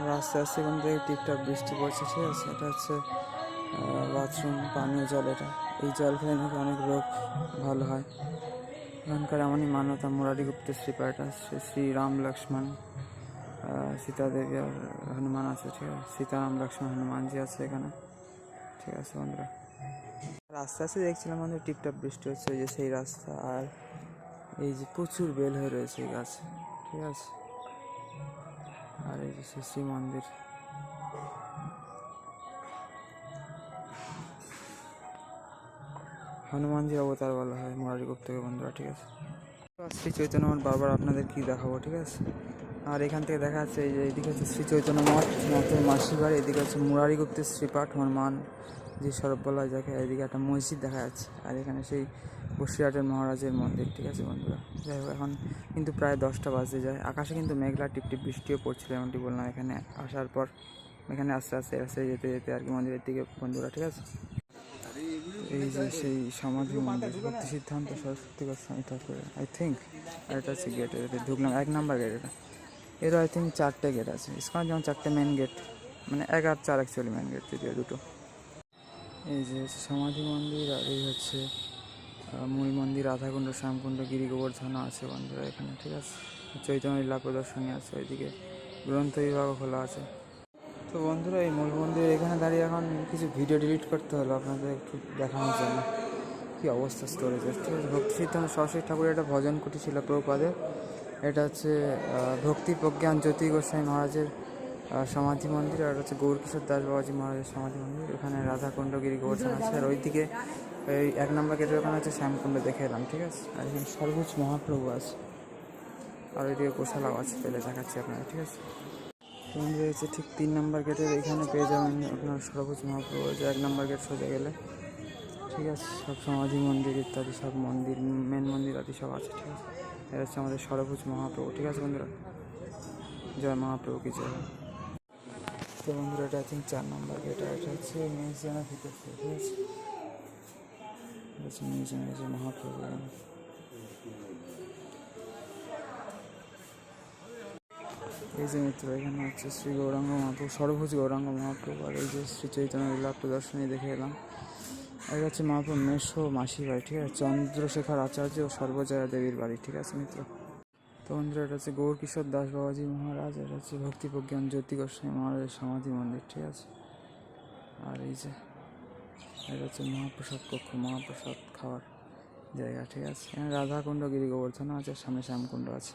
রাস্তায় আসছে এখান থেকে টিপটাপ বৃষ্টি পড়ছে, ঠিক আছে। এটা হচ্ছে বাথরুম পানীয় জল। এটা এই জল খেলে নাকি অনেক রোগ ভালো হয়। এখানকার এমনই মান্যতা। মুরারিগুপ্ত শ্রীপা, এটা হচ্ছে শ্রী রাম লক্ষ্মণ সীতা দেবী আর হনুমান আছে, ঠিক আছে। সীতারাম লক্ষ্মণ হনুমানজি আছে এখানে, ঠিক আছে বন্ধুরা। রাস্তা আছে দেখছিলাম বন্ধু, টিপটাপ বৃষ্টি হচ্ছে, ওই যে সেই রাস্তা। আর এই যে প্রচুর বেল হয়ে রয়েছে এই গাছ, ঠিক আছে। আর এই যে শ্রী মন্দির, হনুমানজির অবতার বলা হয় মুরারিগুপ্তকে বন্ধুরা, ঠিক আছে। শ্রী চৈতন্য মঠ বারবার আপনাদের কি দেখাবো, ঠিক আছে। আর এখান থেকে দেখা যাচ্ছে এই যে এদিকে হচ্ছে শ্রী চৈতন্য মঠ, মঠের মাসির বাড়ি। এদিকে হচ্ছে মুরারিগুপ্তের শ্রীপাঠ হনুমান যে সরব বলা হয় যাকে। এদিকে একটা মসজিদ দেখা যাচ্ছে। আর এখানে সেই বসিরহাটের মহারাজের মন্দির, ঠিক আছে বন্ধুরা। যাই হোক, এখন কিন্তু প্রায় 10টা বাজতে যায়। আকাশে কিন্তু মেঘলা টিপটিপ বৃষ্টিও পড়ছিল, এমনটি বললাম। এখানে আসার পর এখানে আস্তে আস্তে আস্তে যেতে যেতে আর কি মন্দিরের দিকে বন্ধুরা, ঠিক আছে। এই যে সেই সমাধি মন্দির, ভক্তি সিদ্ধান্ত সরস্বতী গোস্বামী ঠাকুরের, আই থিঙ্ক। আর এটা হচ্ছে গেট, এটা ঢুকলাম 1 নম্বর গেট। এটা এরও আই থিঙ্ক 4টে গেট আছে। ইস্কনের যেমন 4টে মেন গেট, মানে 1 আর 4 অ্যাকচুয়ালি মেন গেট, যদিও দুটো। এই যে সমাধি মন্দির, আর এই হচ্ছে মূল মন্দির। রাধাকুণ্ড, শ্যামকুণ্ড, গিরি গোবর্ধন আছে বন্ধুরা এখানে, ঠিক আছে। চৈতন্য লীলা প্রদর্শনী আছে, ওইদিকে গ্রন্থ বিভাগও খোলা আছে। তো বন্ধুরা, এই মূল মন্দির এখানে দাঁড়িয়ে এখন কিছু ভিডিও ডিলিট করতে হলো আপনাদের একটু দেখানোর জন্য কী অবস্থা স্টোরেজের, ঠিক আছে। ভক্তি সিদ্ধান্ত সরস্বতী ঠাকুরের একটা ভজন কুটি ছিল প্রভুপাদের। এটা হচ্ছে ভক্তি প্রজ্ঞান জ্যোতি গোস্বামী মহারাজের সমাধি মন্দির। আর হচ্ছে গৌরকিশোর দাস বাবাজি মহারাজের সমাধি মন্দির। এখানে রাধাকুণ্ড, গিরি গোবর্ধন আছে। আর ওইদিকে এই 1 নম্বর গেটের ওখানে হচ্ছে শ্যামকুণ্ড, দেখে এলাম, ঠিক আছে। আর এখানে সর্বোচ্চ মহাপ্রভু আছে। আর ওইদিকে গোশালাও আছে, পেলে দেখাচ্ছি আপনারা, ঠিক আছে। মন্দির হচ্ছে ঠিক 3 নম্বর গেটের এখানে পেয়ে যাবেন আপনার সর্বোচ্চ মহাপ্রভু। যে 1 নম্বর গেট সোজা গেলে, ঠিক আছে, সব সমাধি মন্দির ইত্যাদি সব মন্দির, মেন মন্দির আদি সব আছে, ঠিক আছে। এটা হচ্ছে আমাদের সর্বোচ্চ মহাপ্রভু, ঠিক আছে বন্ধুরা। জয় মহাপ্রভু কি জয়। তো বন্ধুরা, এটা আই থিঙ্ক 4 নম্বর গেট। আর এটা হচ্ছে মিউজিয়ামের ভিতর, ঠিক আছে। এটা হচ্ছে মিউজিয়াম, এই যে মহাপ্রভু। এই যে মিত্র, এখানে হচ্ছে শ্রী গৌরাঙ্গ মহাপ্রভু, সর্বভুজ গৌরাঙ্গ মহাপ্রভু। আর এই যে শ্রী চৈতন্য লীলা প্রদর্শনী দেখে এলাম। আর এটা হচ্ছে মহাপ্রভু মেসো মাসির বাড়ি, ঠিক আছে। চন্দ্রশেখর আচার্য ও সর্বজয়া দেবীর বাড়ি, ঠিক আছে মিত্র। তো বন্ধুরা, এটা হচ্ছে গৌরকিশোর দাস বাবাজি মহারাজ। এটা হচ্ছে ভক্তি প্রজ্ঞান জ্যোতি গোস্বামী মহারাজের সমাধি মন্দির, ঠিক আছে। আর এই যে এটা হচ্ছে মহাপ্রসাদ কক্ষ, মহাপ্রসাদ খাওয়ার জায়গা, ঠিক আছে। এখানে রাধাকুণ্ড, গিরি গোবর্ধন আছে, সামনে শ্যামকুণ্ড আছে।